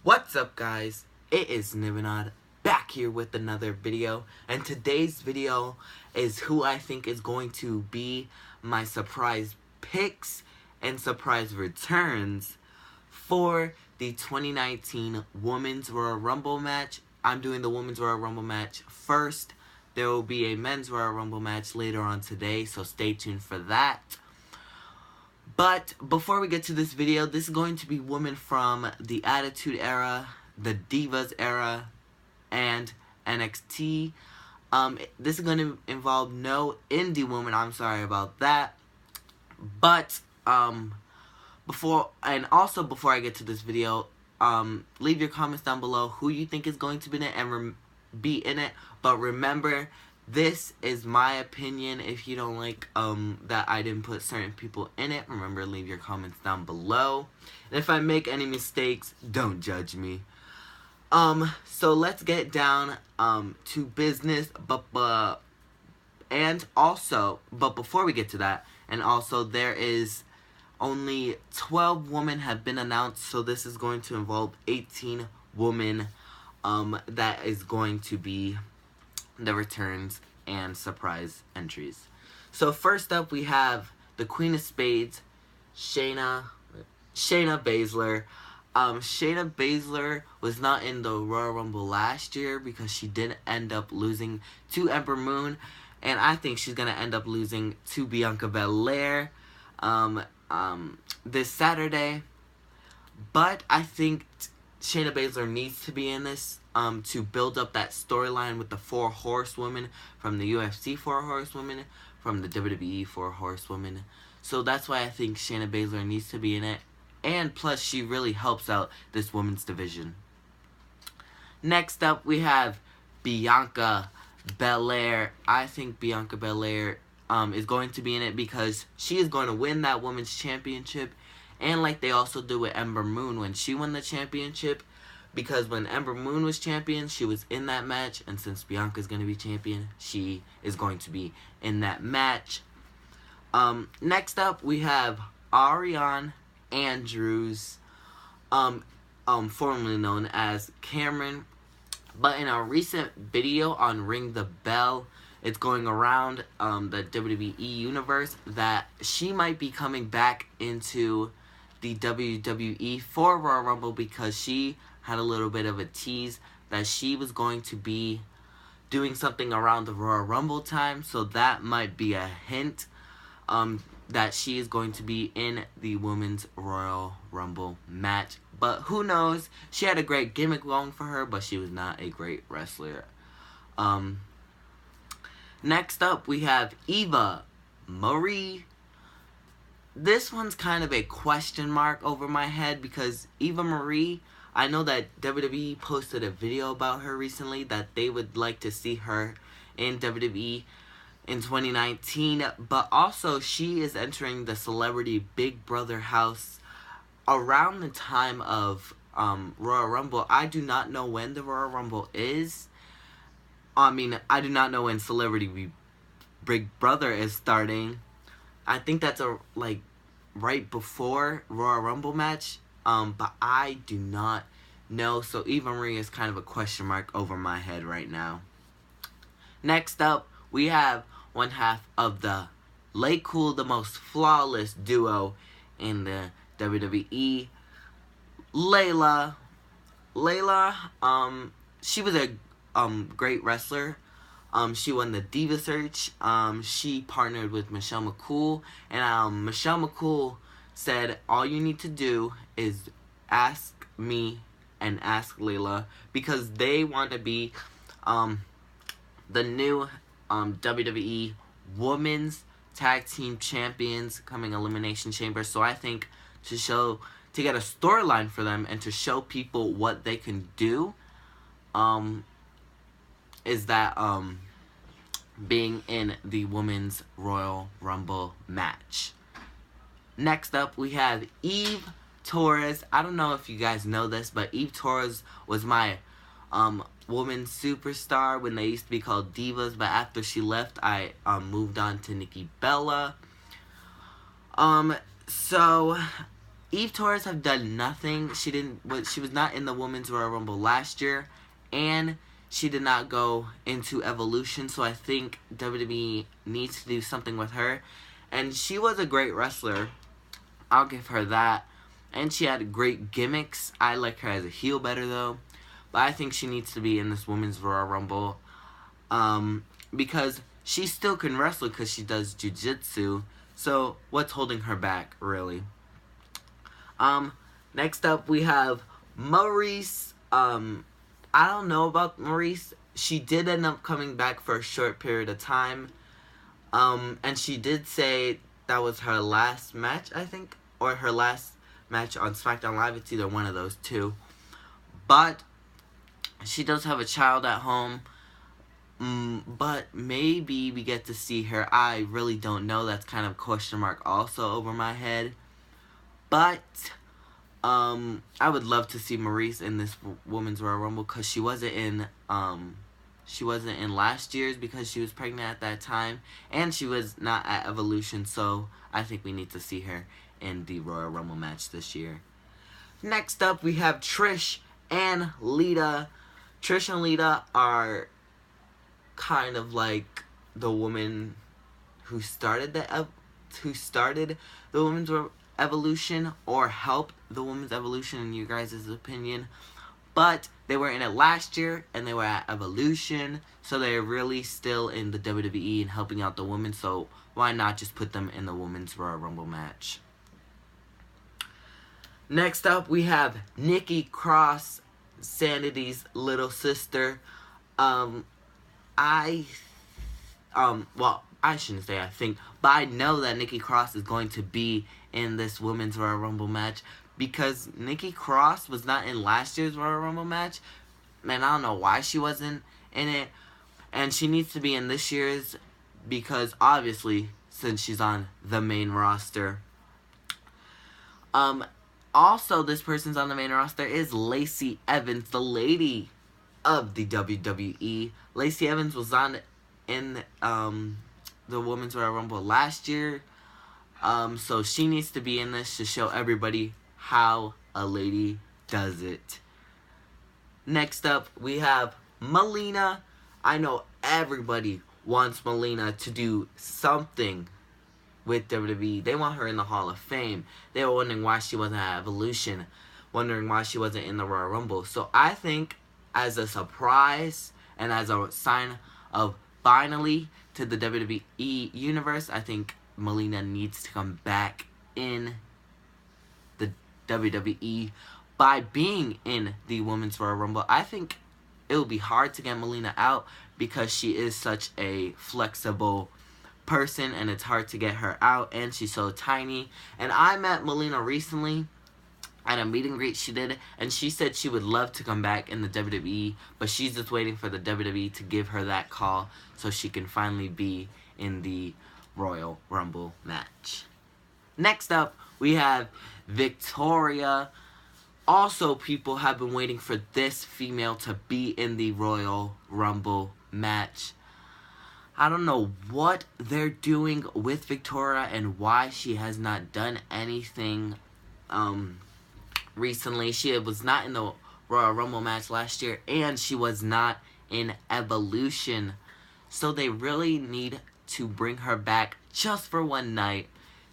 What's up, guys? It is Nivinod back here with another video, and today's video is who I think is going to be my surprise picks and surprise returns for the 2019 Women's Royal Rumble match. I'm doing the Women's Royal Rumble match first. There will be a Men's Royal Rumble match later on today, so stay tuned for that. But before we get to this video, this is going to be women from the Attitude Era, the Divas Era, and NXT. This is going to involve no indie woman. I'm sorry about that. But before I get to this video, leave your comments down below who you think is going to be in it and be in it. But remember, this is my opinion. If you don't like that I didn't put certain people in it, remember, leave your comments down below. And if I make any mistakes, don't judge me. So let's get down to business. But before we get to that, and also there is only 12 women have been announced, so this is going to involve 18 women that is going to be the returns and surprise entries. So first up, we have the Queen of Spades, Shayna Baszler. Shayna Baszler was not in the Royal Rumble last year because she did end up losing to Ember Moon, and I think she's gonna end up losing to Bianca Belair this Saturday. But I think Shayna Baszler needs to be in this to build up that storyline with the 4 horsewomen from the UFC 4 horsewomen, from the WWE 4 horsewomen. So that's why I think Shayna Baszler needs to be in it. And plus, she really helps out this women's division. Next up, we have Bianca Belair. I think Bianca Belair is going to be in it because she is going to win that women's championship. And like they also do with Ember Moon when she won the championship. Because when Ember Moon was champion, she was in that match. And since Bianca's going to be champion, she is going to be in that match. Next up, we have Ariane Andrews, formerly known as Cameron. But in a recent video on Ring the Bell, it's going around the WWE universe that she might be coming back into the WWE for Royal Rumble because she had a little bit of a tease that she was going to be doing something around the Royal Rumble time. So that might be a hint that she is going to be in the Women's Royal Rumble match. But who knows? She had a great gimmick going for her, but she was not a great wrestler. Next up, we have Eva Marie. This one's kind of a question mark over my head because Eva Marie, I know that WWE posted a video about her recently that they would like to see her in WWE in 2019. But also, she is entering the Celebrity Big Brother house around the time of Royal Rumble. I do not know when the Royal Rumble is. I do not know when Celebrity Big Brother is starting. I think that's right before Royal Rumble match. But I do not know. So Eva Marie is kind of a question mark over my head right now. Next up, we have one half of the Lay Cool, the most flawless duo in the WWE, Layla. She was a great wrestler. She won the Diva Search. She partnered with Michelle McCool, and Michelle McCool said all you need to do is ask me and ask Layla because they want to be the new WWE Women's Tag Team Champions coming Elimination Chamber. So I think to get a storyline for them and to show people what they can do is that being in the Women's Royal Rumble match. Next up, we have Eve Torres. I don't know if you guys know this, but Eve Torres was my woman superstar when they used to be called Divas. But after she left, I moved on to Nikki Bella. So Eve Torres have done nothing. She was not in the Women's Royal Rumble last year, and she did not go into Evolution, so I think WWE needs to do something with her. And she was a great wrestler. I'll give her that. And she had great gimmicks. I like her as a heel better, though. But I think she needs to be in this Women's Royal Rumble. Because she still can wrestle because she does jiu-jitsu. So, what's holding her back, really? Next up, we have Maurice. I don't know about Maurice. She did end up coming back for a short period of time. And she did say that was her last match, I think. Or her last match on SmackDown Live. It's either one of those two. But she does have a child at home. But maybe we get to see her. I really don't know. That's kind of a question mark also over my head. But I would love to see Maurice in this Women's Royal Rumble because she wasn't in last year's because she was pregnant at that time, and she was not at Evolution. So I think we need to see her in the Royal Rumble match this year. Next up, we have Trish and Lita. Trish and Lita are kind of like the woman who started the Women's Evolution, or helped the Women's Evolution in you guys' opinion. But they were in it last year, and they were at Evolution, so they're really still in the WWE and helping out the women, so why not just put them in the Women's Royal Rumble match? Next up, we have Nikki Cross, Sanity's little sister. Well, I shouldn't say I think, but I know that Nikki Cross is going to be in this Women's Royal Rumble match because Nikki Cross was not in last year's Royal Rumble match, and I don't know why she wasn't in it, and she needs to be in this year's because obviously since she's on the main roster. Also, this person's on the main roster is Lacey Evans, the lady of the WWE. Lacey Evans was in the Women's Royal Rumble last year. So she needs to be in this to show everybody how a lady does it. Next up, we have Melina. I know everybody wants Melina to do something with WWE. They want her in the Hall of Fame. They were wondering why she wasn't at Evolution, wondering why she wasn't in the Royal Rumble. So I think as a surprise and as a sign of finally to the WWE universe, I think Melina needs to come back in the WWE by being in the Women's Royal Rumble. I think it will be hard to get Melina out because she is such a flexible person and it's hard to get her out, and she's so tiny. And I met Melina recently at a meet and greet she did, and she said she would love to come back in the WWE, but she's just waiting for the WWE to give her that call so she can finally be in the Royal Rumble match. Next up, we have Victoria. Also, people have been waiting for this female to be in the Royal Rumble match. I don't know what they're doing with Victoria and why she has not done anything recently. She was not in the Royal Rumble match last year, and she was not in Evolution. So they really need to bring her back just for one night.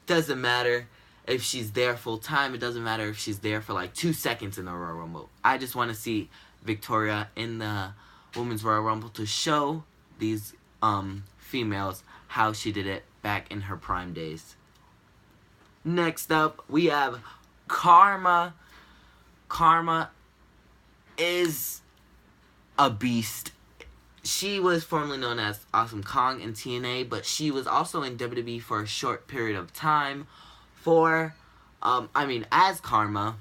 Doesn't matter if she's there full time. It doesn't matter if she's there for like 2 seconds in the Royal Rumble. I just want to see Victoria in the Women's Royal Rumble to show these females how she did it back in her prime days. Next up, we have Karma. Karma is a beast. She was formerly known as Awesome Kong in TNA, but she was also in WWE for a short period of time as Karma.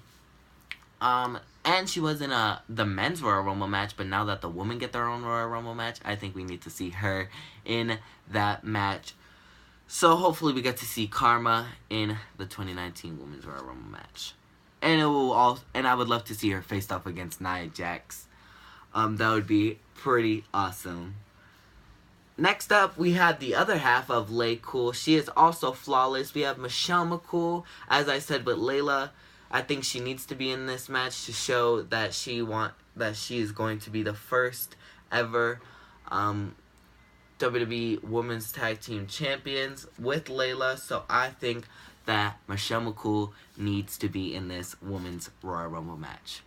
And she was in the men's Royal Rumble match, but now that the women get their own Royal Rumble match, I think we need to see her in that match. So hopefully we get to see Karma in the 2019 Women's Royal Rumble match. And I would love to see her faced off against Nia Jax. That would be pretty awesome. Next up, we have the other half of Lay Cool. She is also flawless. We have Michelle McCool, as I said with Layla. I think she needs to be in this match to show that she is going to be the first ever WWE Women's Tag Team Champions with Layla. So I think that Michelle McCool needs to be in this Women's Royal Rumble match.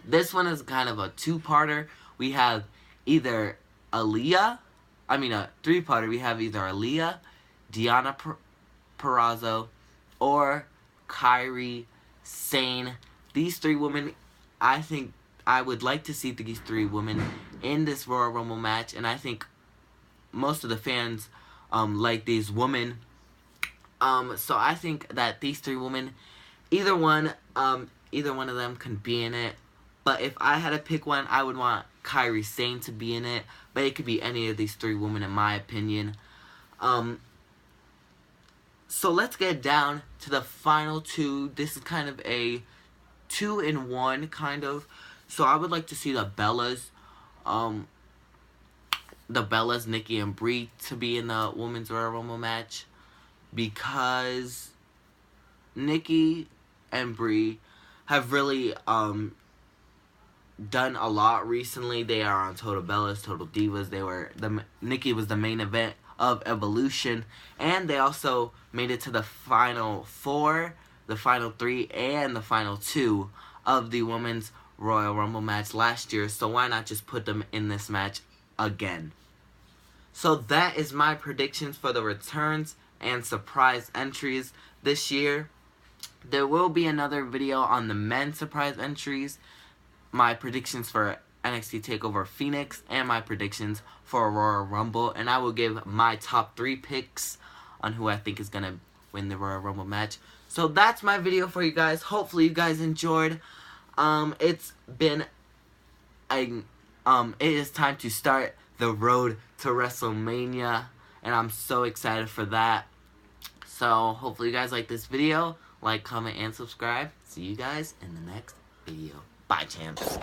This one is kind of a two-parter. We have either a three-parter. We have either Aaliyah, Deonna Purrazzo, or Kairi Sane. These three women, I think I would like to see these three women in this Royal Rumble match, and I think most of the fans like these women. So I think that these three women, either one of them can be in it. But if I had to pick one, I would want Kairi Sane to be in it. But it could be any of these three women, in my opinion. So let's get down to the final two. This is kind of a 2-in-1 kind of. So I would like to see the Bellas, Nikki and Brie, to be in the Women's Royal Rumble match, because Nikki and Brie have really done a lot recently. They are on Total Bellas, Total Divas. Nikki was the main event of Evolution, and they also made it to the final 4, the final 3, and the final 2 of the Women's Royal Rumble match last year. So why not just put them in this match again? So that is my predictions for the returns and surprise entries this year. There will be another video on the men's surprise entries, my predictions for NXT TakeOver Phoenix, and my predictions for Royal Rumble. And I will give my top 3 picks on who I think is going to win the Royal Rumble match. So that's my video for you guys. Hopefully you guys enjoyed. It is time to start the road to WrestleMania, and I'm so excited for that. So hopefully you guys like this video. Like, comment, and subscribe. See you guys in the next video. Bye, champs.